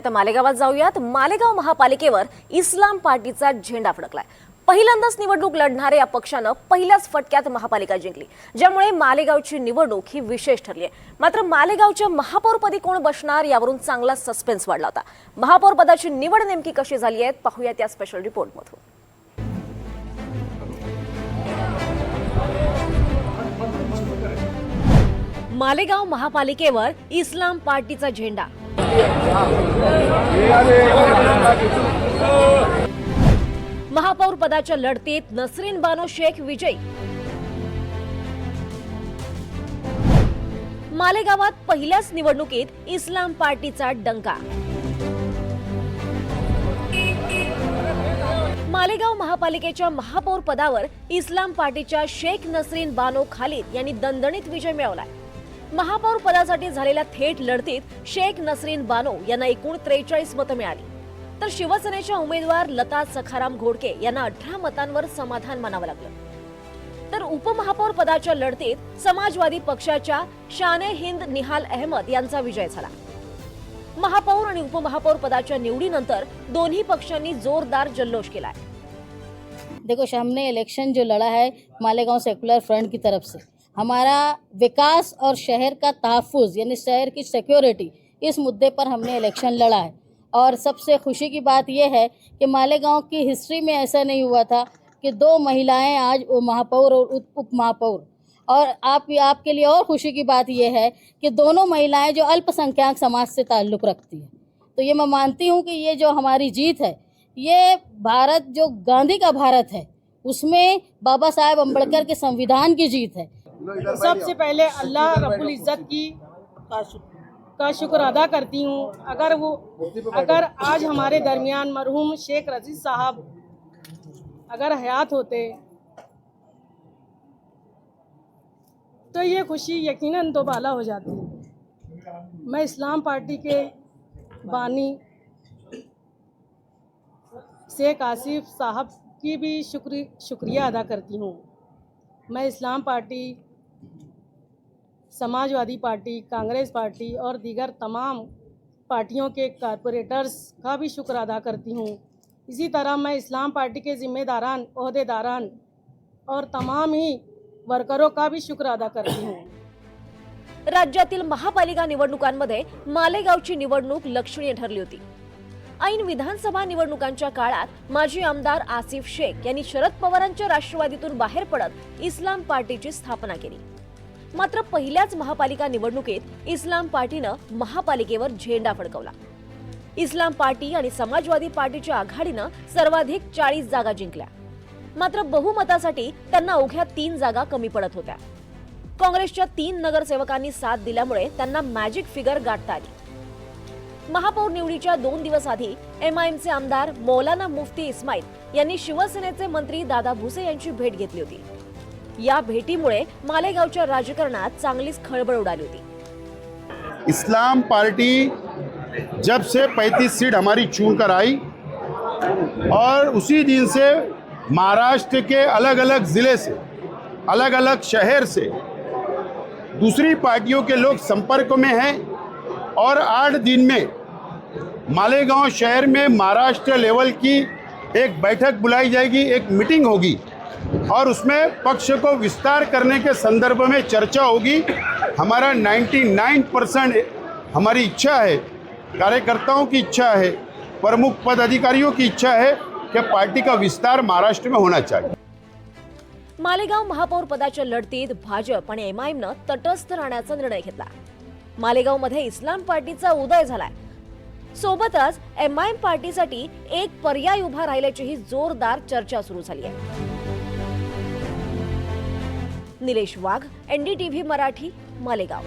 तर मालेगावात जाऊयात। मालेगाव महापालिकेवर इस्लाम पार्टीचा झेंडा फडकलाय। पहिल्यांदाच निवडणूक लढणाऱ्या पक्षानं पहिल्याच फटक्यात महापालिका जिंकली, ज्यामुळे मालेगावची निवडणूक ही विशेष ठरली आहे। मात्र मालेगावच्या महापौरपदी कोण बसणार यावरून चांगला सस्पेन्स वाढला होता। महापौर पदाची निवड नेमकी कशी झाली आहे पाहूया त्या स्पेशल रिपोर्टमधून। मालेगाव महापालिकेवर इस्लाम पार्टीचा झेंडा। महापौर पदाच्या लढतीत नसरीन बानो शेख विजयी। मालेगावात पहिल्याच निवडणुकीत इस्लाम पार्टीचा डंका। मालेगाव महापालिकेच्या महापौर पदावर इस्लाम पार्टीच्या शेख नसरीन बानो खालिद यांनी दणदणीत विजय मिळवलाय। महापौर पदासाठी झालेल्या थेट लढतीत शेख नसरीन बानो यांना एकूण 43 मतं मिळाली, तर शिवसेनेच्या उमेदवार लता सखाराम घोडके यांना 18 मतांवर समाधान मानावं लागलं। तर उपमहापौर पदाच्या लढतीत समाजवादी पक्षाच्या शाने हिंद निहाल अहमद यांचा विजय झाला। महापौर आणि उपमहापौर पदाच्या निवडीनंतर दोन्ही पक्षांनी जोरदार जल्लोष केलाय। देखो, हमने इलेक्शन जो लड़ा है मालेगांव सेकुलर फ्रंट की तरफ से, हमारा विकास और शहर का तहफ़्फ़ुज़ यानी शहर की सिक्योरिटी, इस मुद्दे पर हमने इलेक्शन लड़ा है। और सबसे खुशी की बात यह है कि मालेगांव की हिस्ट्री में ऐसा नहीं हुआ था कि 2 महिलाएं आज महापौर और उप महापौर। और आपके लिए और खुशी की बात यह है कि दोनों महिलाएं जो अल्पसंख्यक समाज से ताल्लुक़ रखती हैं। तो ये मैं मानती हूँ कि ये जो हमारी जीत है, ये भारत जो गांधी का भारत है, उसमें बाबा साहेब अम्बेडकर के संविधान की जीत है। सबसे पहले अल्लाह रब्बुल इज़्ज़त का शुक्र अदा करती हूँ। अगर आज हमारे दरमियान मरहूम शेख रशीद साहब अगर हयात होते तो ये खुशी यकीनन तो बाला हो जाती। मैं इस्लाम पार्टी के बानी शेख आसिफ साहब की भी शुक्रिया अदा करती हूँ। मैं इस्लाम पार्टी, समाजवादी पार्टी, कांग्रेस पार्टी और दीगर तमाम पार्टियों के कारपोरेटर्स का भी शुक्र अदा करती हूँ। इसी तरह मैं इस्लाम पार्टी के जिम्मेदारान, ओहदेदारान और तमाम ही वर्करों का भी शुक्र अदा करती हूँ। राज्यातील महापालिका निवडणुकांमध्ये मालेगावची निवडणूक लक्षणीय ठरली होती। ऐन विधानसभा निवडणुकांच्या काळात माजी आमदार आसिफ शेख यांनी शरद पवारांच्या राष्ट्रवादीतून बाहेर पडत इस्लाम पार्टीची स्थापना केली। मात्र पहिल्याच महापालिका निवडणुकीत इस्लाम पार्टीनं महापालिकेवर झेंडा फडकवला। इस्लाम पार्टी आणि समाजवादी पार्टीच्या आघाडीनं सर्वाधिक 40 जागा जिंकल्या। मात्र बहुमतासाठी त्यांना अवघ्या 3 जागा कमी पडत होत्या। काँग्रेसच्या 3 नगरसेवकांनी साथ दिल्यामुळे त्यांना मॅजिक फिगर गाठता आली। महापौर निवडीच्या 2 दिवस आधी एमआयएमचे आमदार मौलाना मुफ्ती इस्माईल यांनी शिवसेनेचे मंत्री दादा भुसे यांची भेट घेतली होती। या भेटीमुळे मालेगावच्या राजकारणात चांगलीच खळबळ उडाली होती। इस्लाम पार्टी जब से 35 सीट हमारी चुनकर आई और उसी दिन से महाराष्ट्र के अलग अलग ज़िले से, अलग अलग शहर से दूसरी पार्टियों के लोग संपर्क में हैं। और 8 दिन में मालेगांव शहर में महाराष्ट्र लेवल की एक बैठक बुलाई जाएगी, एक मीटिंग होगी और उसमें पक्ष को विस्तार करने के संदर्भ में चर्चा होगी। हमारा 99% हमारी इच्छा है, कार्यकर्ताओं की इच्छा है, प्रमुख पदाधिकारियों की इच्छा है कि पार्टी का विस्तार महाराष्ट्र में होना चाहिए। मालेगाव महापौर पदाच्या लढतीत भाजप आणि एमआयएमनं तटस्थ राहण्याचा निर्णय घेतला। मालेगावमध्ये इस्लाम पार्टीचा उदय झालाय। सोबतच एमआयएम पार्टीसाठी एक पर्याय उभा राहिल्याचीही जोरदार चर्चा सुरू झाली आहे। निलेश वाघ, एनडीटीव्ही मराठी, मालेगाव।